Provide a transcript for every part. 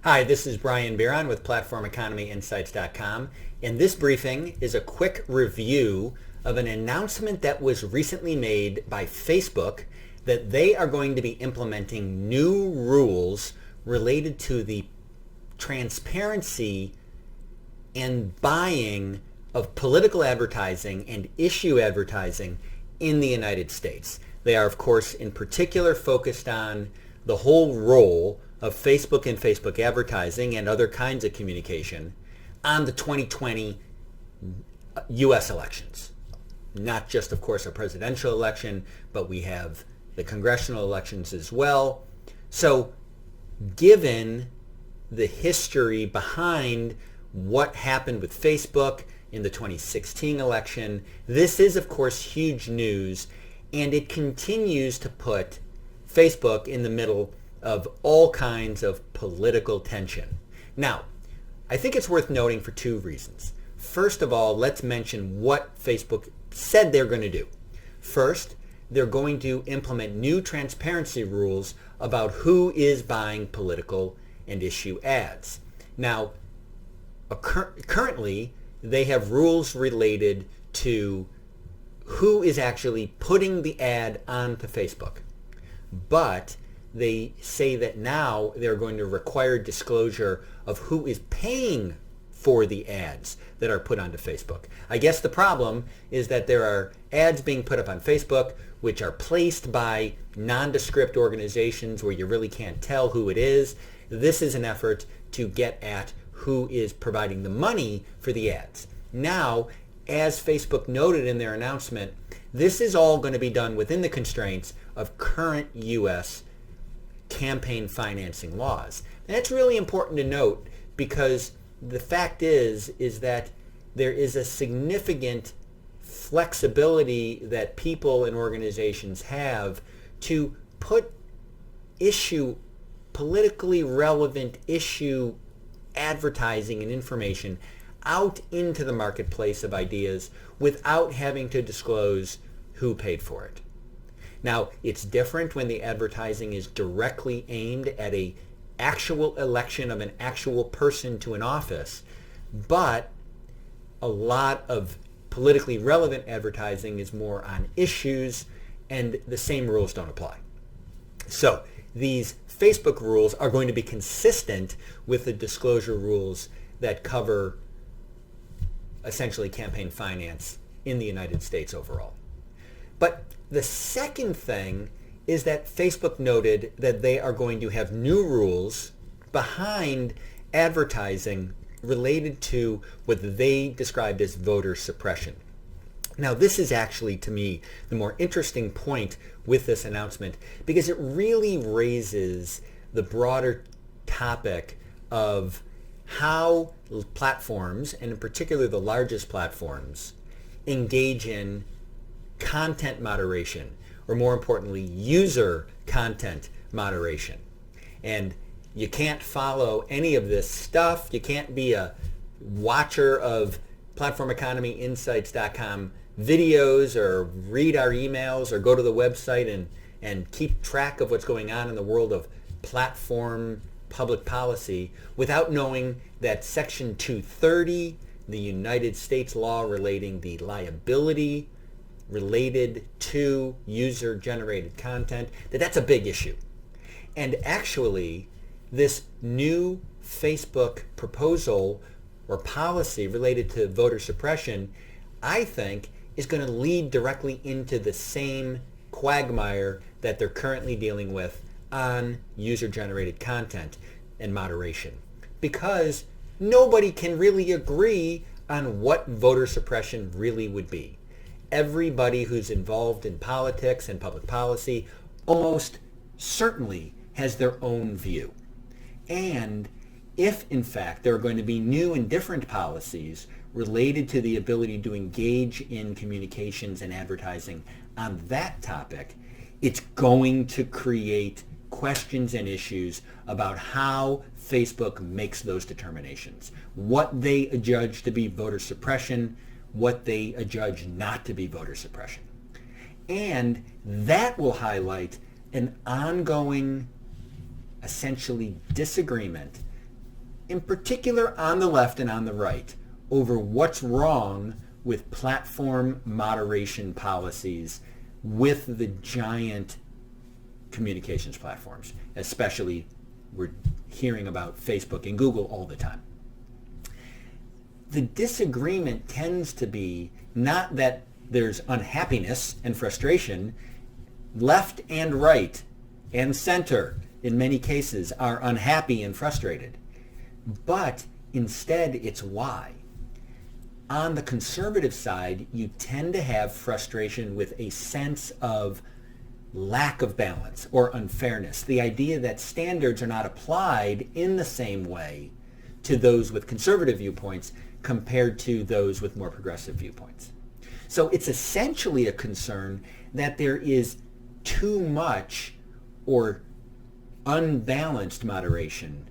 Hi, this is Brian Bieron with PlatformEconomyInsights.com, and this briefing is a quick review of an announcement that was recently made by Facebook that they are going to be implementing new rules related to the transparency and buying of political advertising and issue advertising in the United States. They are, of course, in particular focused on the whole role of Facebook and Facebook advertising and other kinds of communication on the 2020 U.S. elections. Not just, of course, a presidential election, but we have the congressional elections as well. So given the history behind what happened with Facebook in the 2016 election, this is, of course, huge news, and it continues to put Facebook in the middle of all kinds of political tension. Now, I think it's worth noting for two reasons. First of all, let's mention what Facebook said they're going to do. First, they're going to implement new transparency rules about who is buying political and issue ads. Now, currently, they have rules related to who is actually putting the ad onto Facebook. But they say that now they're going to require disclosure of who is paying for the ads that are put onto Facebook. I guess the problem is that there are ads being put up on Facebook which are placed by nondescript organizations where you really can't tell who it is. This is an effort to get at who is providing the money for the ads. Now, as Facebook noted in their announcement, this is all going to be done within the constraints of current U.S. campaign financing laws. And that's really important to note because the fact is that there is a significant flexibility that people and organizations have to put politically relevant issue advertising and information out into the marketplace of ideas without having to disclose who paid for it. Now, it's different when the advertising is directly aimed at an actual election of an actual person to an office, but a lot of politically relevant advertising is more on issues, and the same rules don't apply. So these Facebook rules are going to be consistent with the disclosure rules that cover essentially campaign finance in the United States overall. But the second thing is that Facebook noted that they are going to have new rules behind advertising related to what they described as voter suppression. Now, this is actually, to me, the more interesting point with this announcement because it really raises the broader topic of how platforms, and in particular the largest platforms, engage in content moderation, or more importantly, user content moderation. And you can't follow any of this stuff. You can't be a watcher of PlatformEconomyInsights.com videos or read our emails or go to the website and keep track of what's going on in the world of platform public policy without knowing that Section 230, the United States law relating the liability related to user-generated content, that's a big issue. And actually, this new Facebook proposal or policy related to voter suppression, I think, is going to lead directly into the same quagmire that they're currently dealing with on user-generated content and moderation. Because nobody can really agree on what voter suppression really would be. Everybody who's involved in politics and public policy almost certainly has their own view. And if, in fact, there are going to be new and different policies related to the ability to engage in communications and advertising on that topic, it's going to create questions and issues about how Facebook makes those determinations, what they adjudge to be voter suppression, what they adjudge not to be voter suppression. And that will highlight an ongoing, essentially, disagreement in particular on the left and on the right, over what's wrong with platform moderation policies with the giant communications platforms. Especially, we're hearing about Facebook and Google all the time. The disagreement tends to be not that there's unhappiness and frustration. Left and right and center, in many cases, are unhappy and frustrated. But instead, it's why. On the conservative side, you tend to have frustration with a sense of lack of balance or unfairness. The idea that standards are not applied in the same way to those with conservative viewpoints compared to those with more progressive viewpoints. So it's essentially a concern that there is too much or unbalanced moderation,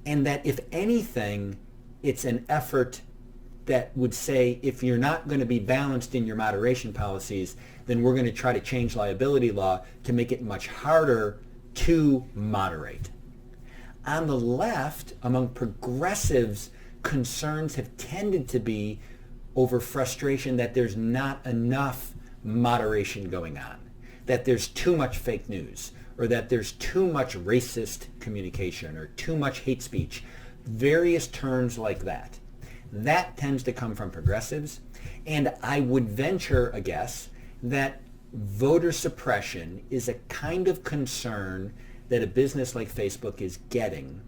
and that if anything, it's an effort that would say, if you're not going to be balanced in your moderation policies, then we're going to try to change liability law to make it much harder to moderate. On the left, among progressives, concerns have tended to be over frustration that there's not enough moderation going on, that there's too much fake news, or that there's too much racist communication, or too much hate speech, various terms like that. That tends to come from progressives, and I would venture a guess that voter suppression is a kind of concern that a business like Facebook is getting,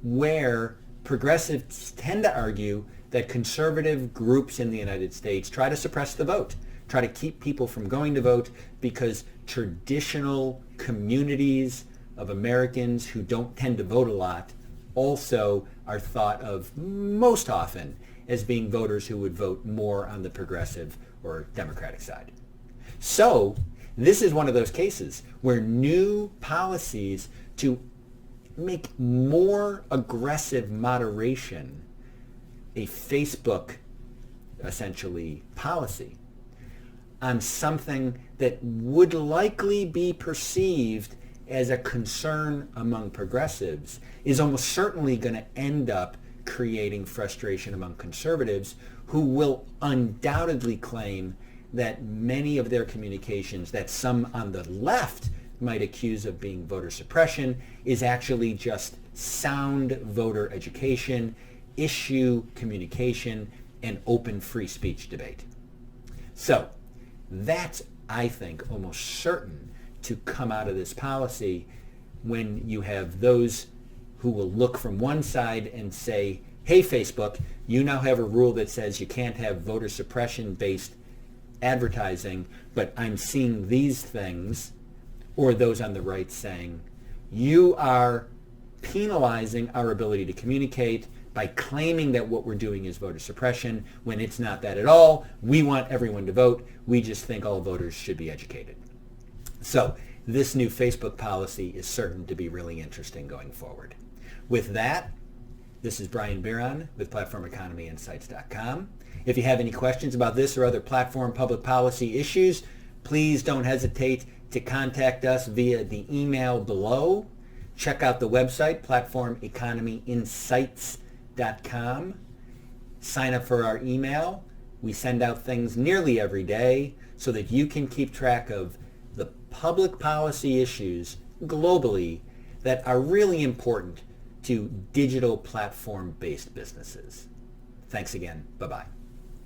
where progressives tend to argue that conservative groups in the United States try to suppress the vote, try to keep people from going to vote because traditional communities of Americans who don't tend to vote a lot also are thought of most often as being voters who would vote more on the progressive or Democratic side. So this is one of those cases where new policies to make more aggressive moderation a Facebook, essentially, policy on something that would likely be perceived as a concern among progressives is almost certainly going to end up creating frustration among conservatives, who will undoubtedly claim that many of their communications that some on the left might accuse of being voter suppression is actually just sound voter education, issue communication, and open free speech debate. So that's, I think, almost certain to come out of this policy when you have those who will look from one side and say, hey, Facebook, you now have a rule that says you can't have voter suppression-based advertising, but I'm seeing these things, or those on the right saying, you are penalizing our ability to communicate by claiming that what we're doing is voter suppression when it's not that at all. We want everyone to vote. We just think all voters should be educated. So this new Facebook policy is certain to be really interesting going forward. With that, this is Brian Bieron with PlatformEconomyInsights.com. If you have any questions about this or other platform public policy issues, please don't hesitate to contact us via the email below. Check out the website, PlatformEconomyInsights.com. Sign up for our email. We send out things nearly every day so that you can keep track of the public policy issues globally that are really important to digital platform-based businesses. Thanks again. Bye-bye.